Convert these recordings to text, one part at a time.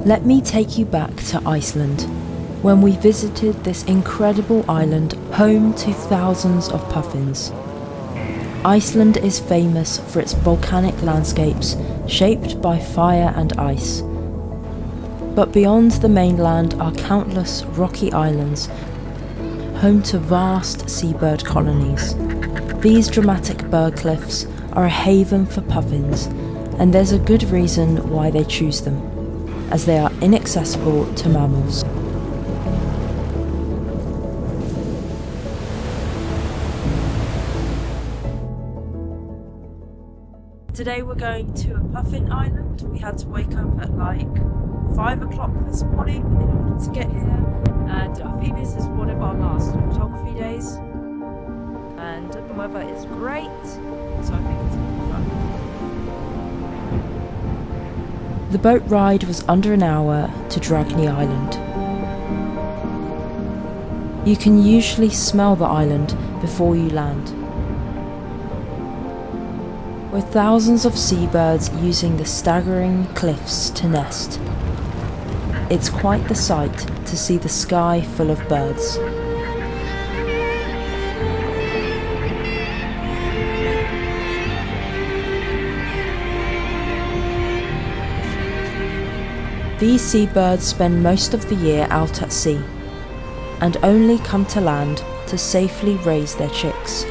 Let me take you back to Iceland, when we visited this incredible island home to thousands of puffins. Iceland is famous for its volcanic landscapes shaped by fire and ice. But beyond the mainland are countless rocky islands, home to vast seabird colonies. These dramatic bird cliffs are a haven for puffins, and there's a good reason why they choose them, as they are inaccessible to mammals. Today we're going to a puffin island. We had to wake up at like 5 o'clock this morning in order to get here, and I think this is one of our last photography days, and the weather is great, so I think it's going to be fun. The boat ride was under an hour to Dragni Island. You can usually smell the island before you land, with thousands of seabirds using the staggering cliffs to nest. It's quite the sight to see the sky full of birds. These seabirds spend most of the year out at sea, and only come to land to safely raise their chicks.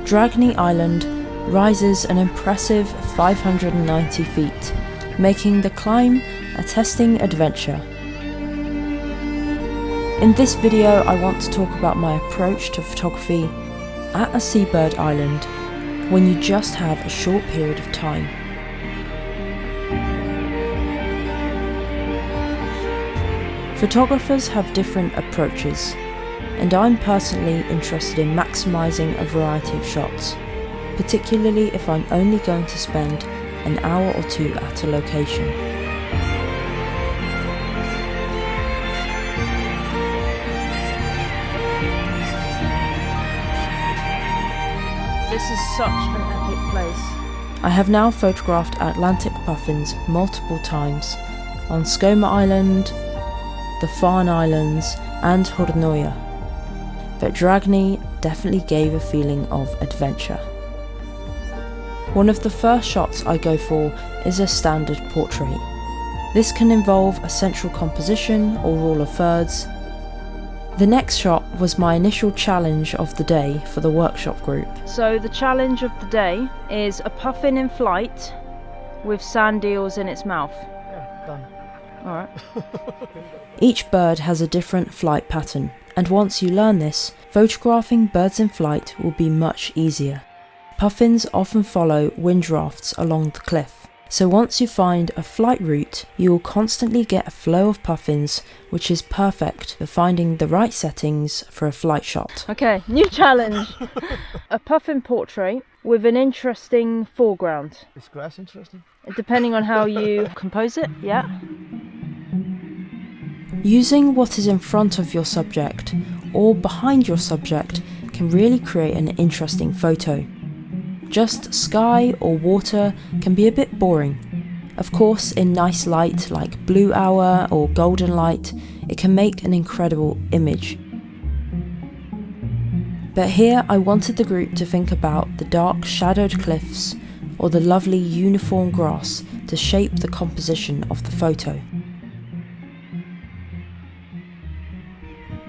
Dragni Island rises an impressive 590 feet, making the climb a testing adventure. In this video, I want to talk about my approach to photography at a seabird island when you just have a short period of time. Photographers have different approaches, and I'm personally interested in maximising a variety of shots, particularly if I'm only going to spend an hour or two at a location. This is such an epic place. I have now photographed Atlantic puffins multiple times on Skoma Island, the Farne Islands and Hornoya. But Dragni definitely gave a feeling of adventure. One of the first shots I go for is a standard portrait. This can involve a central composition or rule of thirds. The next shot was my initial challenge of the day for the workshop group. So the challenge of the day is a puffin in flight with sand eels in its mouth. Yeah, done. Alright. Each bird has a different flight pattern, and once you learn this, photographing birds in flight will be much easier. Puffins often follow wind drafts along the cliff, so once you find a flight route, you will constantly get a flow of puffins, which is perfect for finding the right settings for a flight shot. Okay, new challenge! A puffin portrait with an interesting foreground. Is grass interesting? Depending on how you compose it, yeah. Using what is in front of your subject or behind your subject can really create an interesting photo. Just sky or water can be a bit boring. Of course, in nice light like blue hour or golden light, it can make an incredible image. But here I wanted the group to think about the dark shadowed cliffs or the lovely uniform grass to shape the composition of the photo.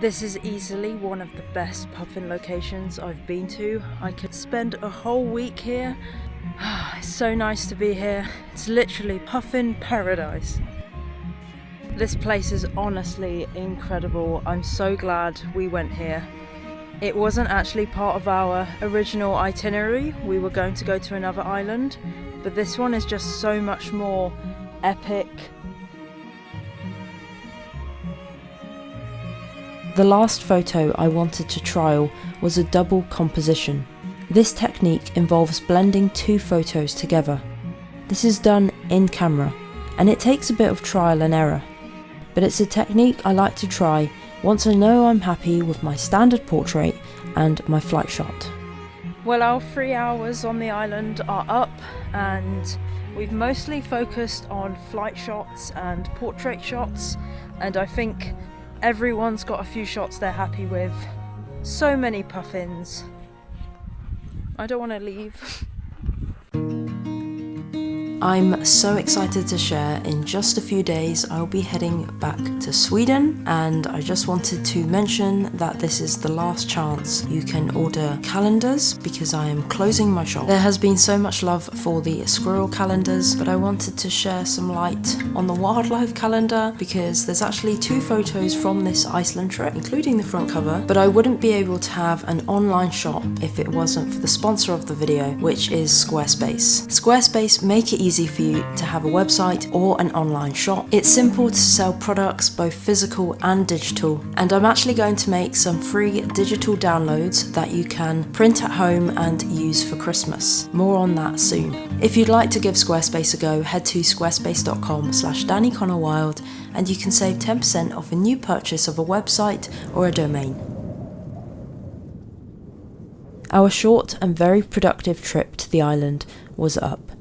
This is easily one of the best puffin locations I've been to. I could spend a whole week here. It's so nice to be here. It's literally puffin paradise. This place is honestly incredible. I'm so glad we went here. It wasn't actually part of our original itinerary. We were going to go to another island, but this one is just so much more epic. The last photo I wanted to trial was a double composition. This technique involves blending two photos together. This is done in camera, and it takes a bit of trial and error. but it's a technique I like to try once I know I'm happy with my standard portrait and my flight shot. Well, our 3 hours on the island are up, and we've mostly focused on flight shots and portrait shots, and I think everyone's got a few shots they're happy with. So many puffins. I don't want to leave. I'm so excited to share, in just a few days I'll be heading back to Sweden, and I just wanted to mention that this is the last chance you can order calendars because I am closing my shop. There has been so much love for the squirrel calendars, but I wanted to share some light on the wildlife calendar because there's actually 2 photos from this Iceland trip, including the front cover, but I wouldn't be able to have an online shop if it wasn't for the sponsor of the video, which is Squarespace. Squarespace make it easy for you to have a website or an online shop. It's simple to sell products, both physical and digital, and I'm actually going to make some free digital downloads that you can print at home and use for Christmas. More on that soon. If you'd like to give Squarespace a go, head to squarespace.com/daniconnorwild and you can save 10% off a new purchase of a website or a domain. Our short and very productive trip to the island was up,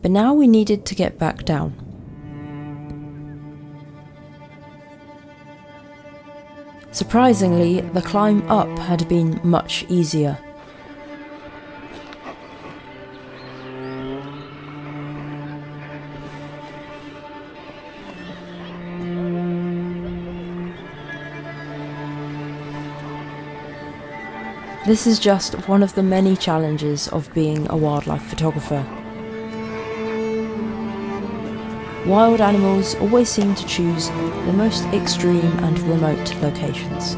but now we needed to get back down. Surprisingly, the climb up had been much easier. This is just one of the many challenges of being a wildlife photographer. Wild animals always seem to choose the most extreme and remote locations.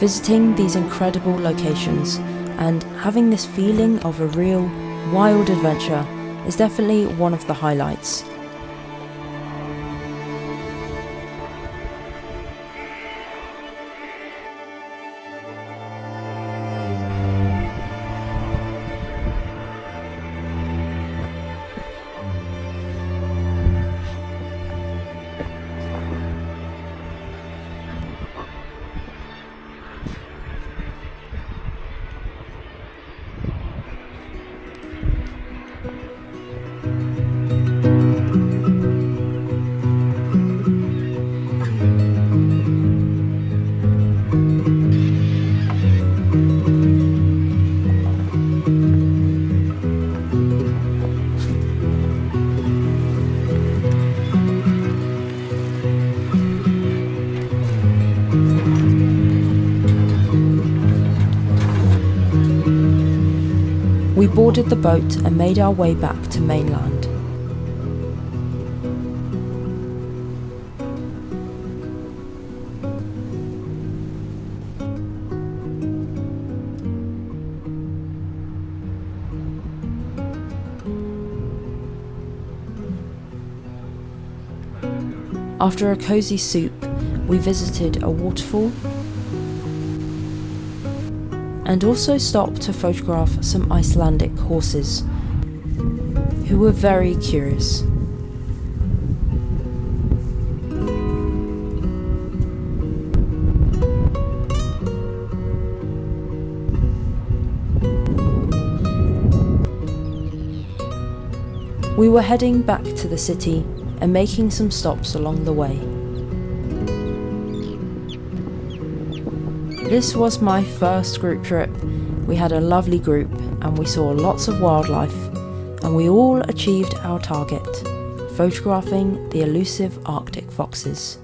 Visiting these incredible locations and having this feeling of a real, wild adventure is definitely one of the highlights. We boarded the boat and made our way back to mainland. After a cozy soup, we visited a waterfall and also stopped to photograph some Icelandic horses, who were very curious. We were heading back to the city and making some stops along the way. This was my first group trip. We had a lovely group and we saw lots of wildlife, and we all achieved our target, photographing the elusive Arctic foxes.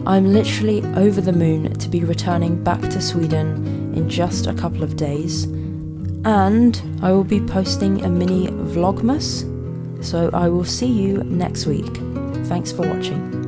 I'm literally over the moon to be returning back to Sweden in just a couple of days, and I will be posting a mini vlogmas, so I will see you next week. Thanks for watching.